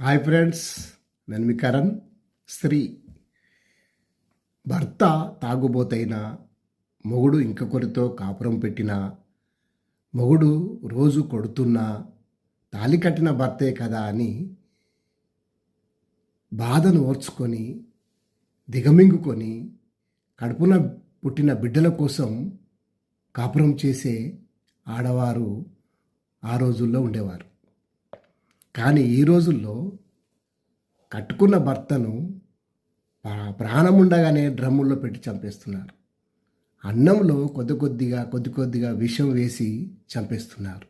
Hi friends, నేను మీ కరణ్. స్త్రీ భర్త తాగుబోతైనా, మొగుడు ఇంకొకరితో కాపురం పెట్టినా, మొగుడు రోజు కొడుతున్నా, తాళి కట్టిన భర్తే కదా అని బాధను ఓర్చుకొని దిగమింగుకొని కడుపున పుట్టిన బిడ్డల కోసం కాపురం చేసే ఆడవారు ఆ రోజుల్లో ఉండేవారు. కానీ ఈ రోజుల్లో కట్టుకున్న భర్తను ప్రాణం ఉండగానే డ్రమ్ముల్లో పెట్టి చంపేస్తున్నారు. అన్నంలో కొద్ది కొద్దిగా విషం వేసి చంపేస్తున్నారు.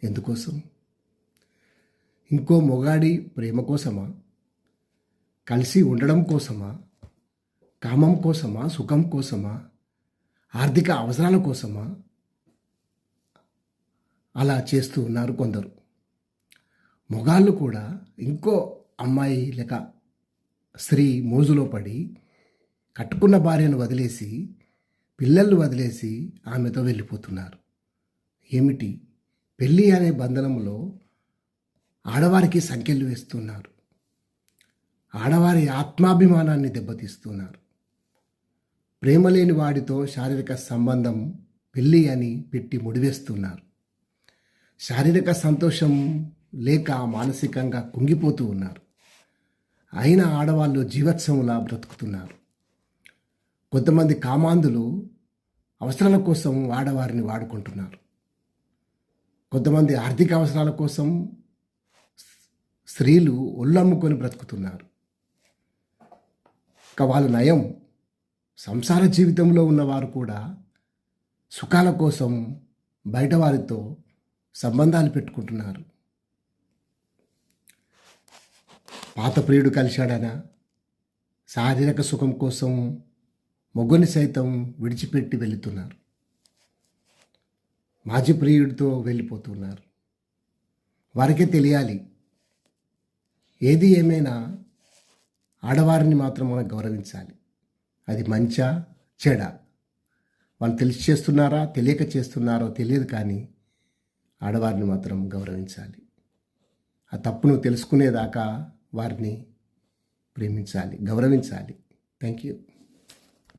ఎందుకోసం? ఇంకో మొగాడి ప్రేమ కోసమా? కలిసి ఉండడం కోసమా? కామం కోసమా? సుఖం కోసమా? ఆర్థిక అవసరాల కోసమా? అలా చేస్తూ ఉన్నారు కొందరు. మొగాళ్ళు కూడా ఇంకో అమ్మాయి లేక స్త్రీ మోజులో పడి కట్టుకున్న భార్యను వదిలేసి, పిల్లలను వదిలేసి ఆమెతో వెళ్ళిపోతున్నారు. ఏమిటి? పెళ్ళి అనే బంధనంలో ఆడవారికి సంఖ్యలు వేస్తున్నారు. ఆడవారి ఆత్మాభిమానాన్ని దెబ్బతీస్తున్నారు. ప్రేమ లేని వాడితో శారీరక సంబంధం పెళ్ళి అని పెట్టి ముడివేస్తున్నారు. శారీరక సంతోషం లేక మానసికంగా కుంగిపోతూ ఉన్నారు. అయినా ఆడవాళ్ళు జీవోత్సవంలా బ్రతుకుతున్నారు. కొంతమంది కామాంధులు అవసరాల కోసం ఆడవారిని వాడుకుంటున్నారు. కొంతమంది ఆర్థిక అవసరాల కోసం స్త్రీలు ఒళ్ళమ్ముకొని బ్రతుకుతున్నారు. ఇక వాళ్ళు నయం, సంసార జీవితంలో ఉన్నవారు కూడా సుఖాల కోసం బయట వారితో సంబంధాలు పెట్టుకుంటున్నారు. పాత ప్రియుడు కలిశాడనా, శారీరక సుఖం కోసం మొగ్గుని సైతం విడిచిపెట్టి వెళుతున్నారు. మాజీ ప్రియుడితో వెళ్ళిపోతున్నారు. వారికే తెలియాలి. ఏది ఏమైనా ఆడవారిని మాత్రం మనం గౌరవించాలి. అది మంచా చెడా, వాళ్ళు తెలిసి చేస్తున్నారా తెలియక చేస్తున్నారో తెలియదు, కానీ ఆడవారిని మాత్రం గౌరవించాలి. ఆ తప్పును తెలుసుకునేదాకా వారిని ప్రేమించాలి, గౌరవించాలి. Thank you.